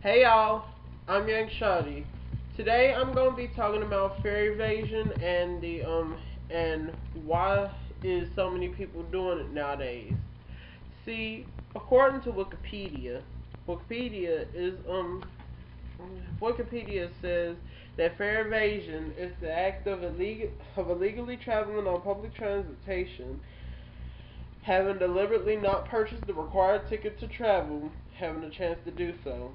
Hey y'all, I'm Young Shotty. Today I'm gonna be talking about fare evasion and and why is so many people doing it nowadays. See, according to Wikipedia is Wikipedia says that fare evasion is the act of illegally traveling on public transportation, having deliberately not purchased the required ticket to travel, having a chance to do so.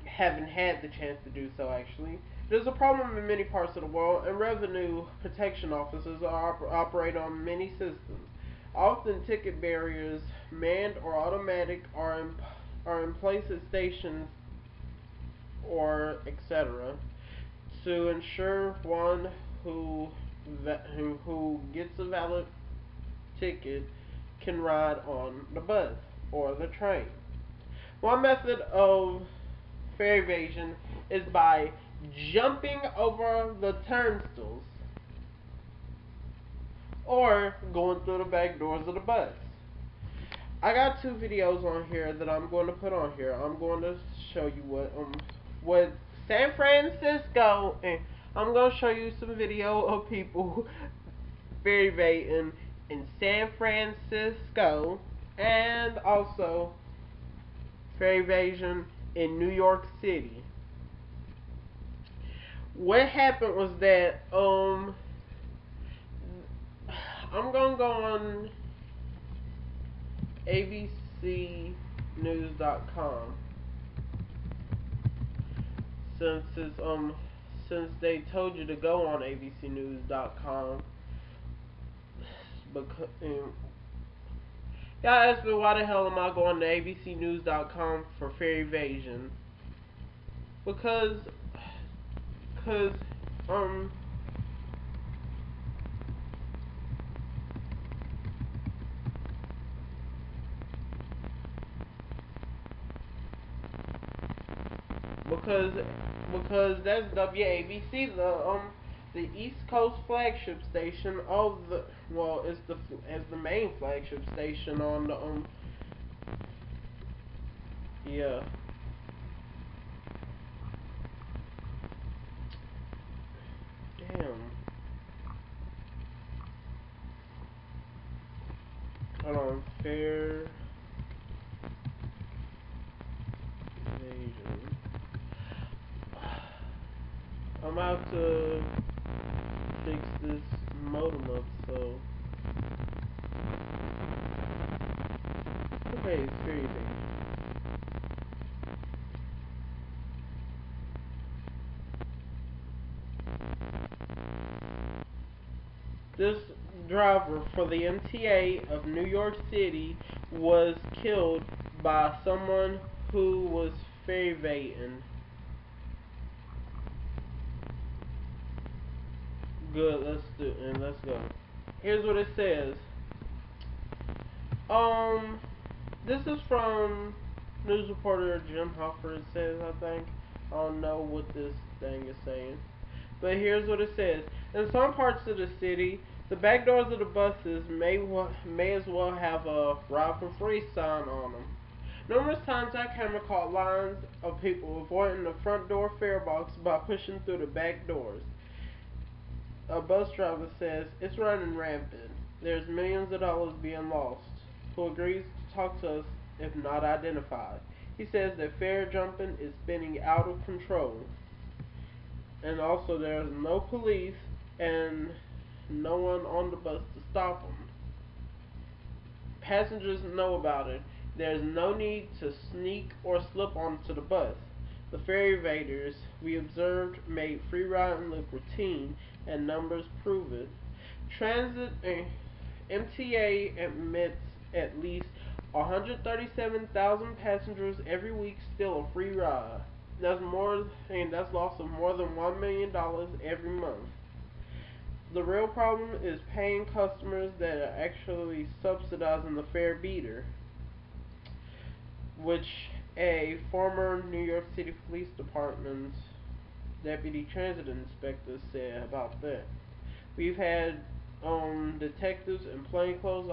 Haven't had the chance to do so actually. There's a problem in many parts of the world, and revenue protection officers operate on many systems. Often, ticket barriers, manned or automatic, are in place at stations or etc. to ensure one who who gets a valid ticket can ride on the bus or the train. One method of fare evasion is by jumping over the turnstiles or going through the back doors of the bus. I got two videos on here that I'm going to put on here. I'm going to show you what San Francisco, and I'm going to show you some video of people fare evading in San Francisco and also fare evasion in New York City. What happened was that I'm gonna go on abcnews.com since they told you to go on abcnews.com because y'all ask me why the hell am I going to abcnews.com for fare evasion, because cause um because that's WABC, the East Coast flagship station of the it's the as the main flagship station on the yeah. Damn. Hold on, fair evasion. I'm out to fix this modem up, so okay, it's fair evasion. This driver for the MTA of New York City was killed by someone who was fare evading. Good, let's go. Here's what it says. Um, this is from news reporter Jim Hoffer. It says, I think. I don't know what this thing is saying, but here's what it says. In some parts of the city, the back doors of the buses may as well have a "ride for free" sign on them. Numerous times I came across lines of people avoiding the front door fare box by pushing through the back doors. A bus driver says it's running rampant. There's millions of dollars being lost. Who agrees to talk to us if not identified. He says that fare jumping is spinning out of control. And also there's no police and no one on the bus to stop them. Passengers know about it. There's no need to sneak or slip onto the bus. The fare evaders we observed made free riding look routine, and numbers prove it. Transit MTA admits at least 137,000 passengers every week steal a free ride. That's loss of more than $1 million every month. The real problem is paying customers that are actually subsidizing the fare beater, which a former New York City Police Department deputy transit inspector said about that. We've had detectives and plainclothes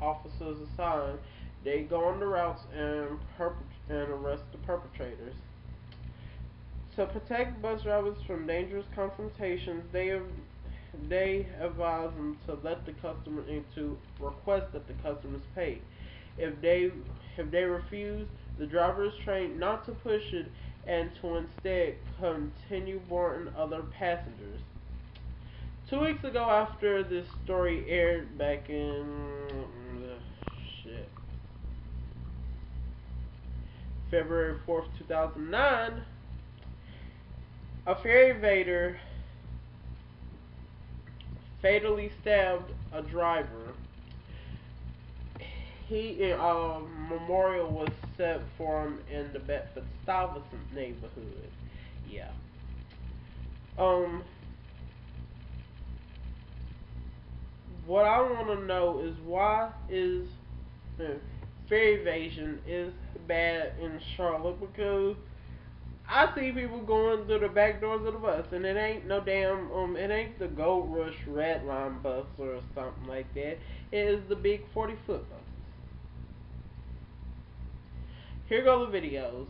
officers assigned, They go on the routes and arrest the perpetrators. To protect bus drivers from dangerous confrontations, they advise them to let the customer in, to request that the customers pay. If they refuse, the driver is trained not to push it and to instead continue boarding other passengers. 2 weeks ago, after this story aired back in February 4th, 2009, a ferry evader fatally stabbed a driver. A memorial was set for him in the Bedford-Stuyvesant neighborhood. Yeah. What I want to know is, why is ferry evasion is bad in Charlotte? Because I see people going through the back doors of the bus, and it ain't no damn it ain't the Gold Rush Red Line bus or something like that. It is the big 40-foot buses. Here go the videos.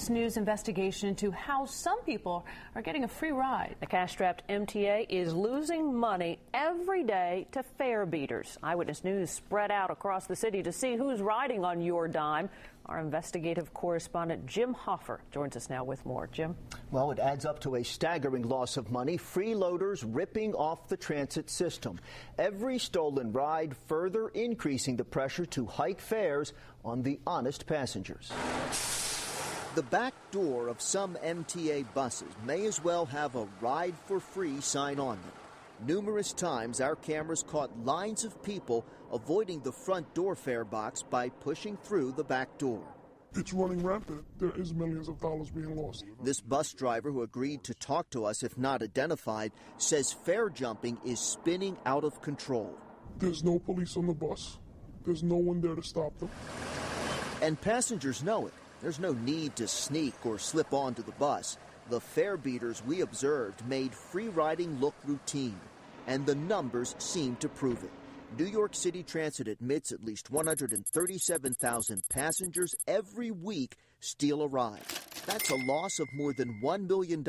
News investigation into how some people are getting a free ride. The cash-strapped MTA is losing money every day to fare beaters. Eyewitness News spread out across the city to see who's riding on your dime. Our investigative correspondent Jim Hoffer joins us now with more. Jim? Well, it adds up to a staggering loss of money. Freeloaders ripping off the transit system. Every stolen ride further increasing the pressure to hike fares on the honest passengers. The back door of some MTA buses may as well have a ride for free sign on them. Numerous times our cameras caught lines of people avoiding the front door fare box by pushing through the back door. It's running rampant. There is millions of dollars being lost. This bus driver, who agreed to talk to us if not identified, says fare jumping is spinning out of control. There's no police on the bus. There's no one there to stop them. And passengers know it. There's no need to sneak or slip onto the bus. The fare beaters we observed made free riding look routine, and the numbers seem to prove it. New York City Transit admits at least 137,000 passengers every week steal a ride. That's a loss of more than $1 million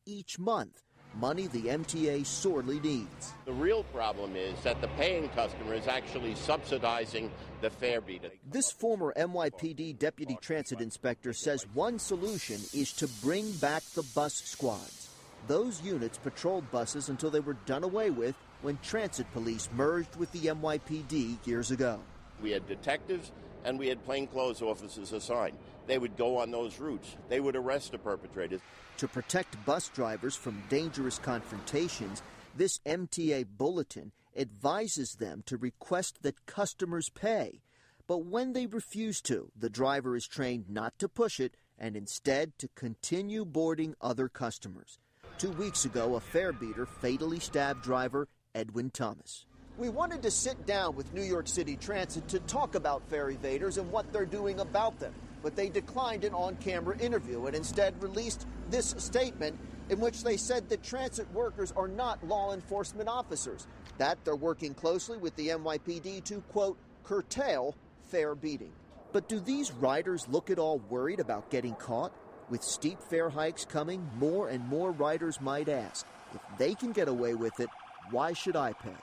each month, money the MTA sorely needs. The real problem is that the paying customer is actually subsidizing the fare beater. This former NYPD deputy transit inspector says one solution is to bring back the bus squads. Those units patrolled buses until they were done away with when transit police merged with the NYPD years ago. We had detectives and we had plainclothes officers assigned. They would go on those routes. They would arrest the perpetrators. To protect bus drivers from dangerous confrontations, this MTA bulletin advises them to request that customers pay. But when they refuse to, the driver is trained not to push it and instead to continue boarding other customers. 2 weeks ago, a fare beater fatally stabbed driver Edwin Thomas. We wanted to sit down with New York City Transit to talk about fare evaders and what they're doing about them, but they declined an on-camera interview and instead released this statement in which they said that transit workers are not law enforcement officers, that they're working closely with the NYPD to, quote, curtail fare beating. But do these riders look at all worried about getting caught? With steep fare hikes coming, more and more riders might ask, if they can get away with it, why should I pay?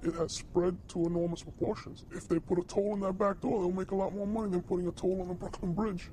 It has spread to enormous proportions. If they put a toll on that back door, they'll make a lot more money than putting a toll on the Brooklyn Bridge.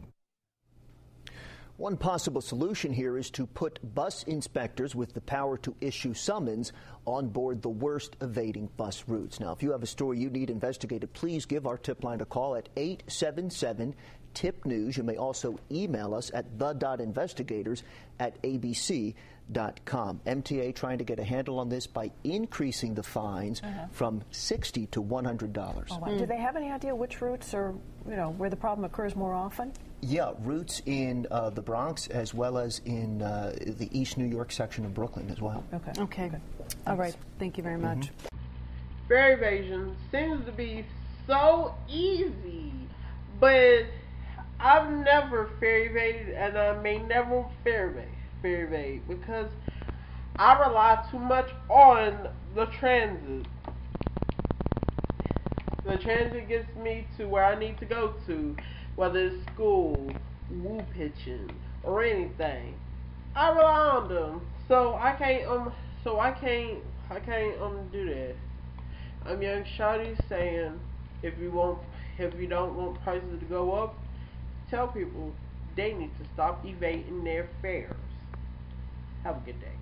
One possible solution here is to put bus inspectors with the power to issue summons on board the worst evading bus routes. Now, if you have a story you need investigated, please give our tip line a call at 877-TIP-NEWS. You may also email us at the.investigators@abc.com. MTA.com. MTA trying to get a handle on this by increasing the fines from $60 to $100. Oh, wow. Do they have any idea which routes are, where the problem occurs more often? Yeah, routes in the Bronx as well as in the East New York section of Brooklyn as well. Okay. All right. Thank you very much. Fare evasion seems to be so easy, but I've never fare evaded, and I may never fare evade because I rely too much on the transit. The transit gets me to where I need to go to, whether it's school, woo pitching, or anything. I rely on them, so I can't do that. I'm Young Shawty saying, if you don't want prices to go up, tell people they need to stop evading their fares. Have a good day.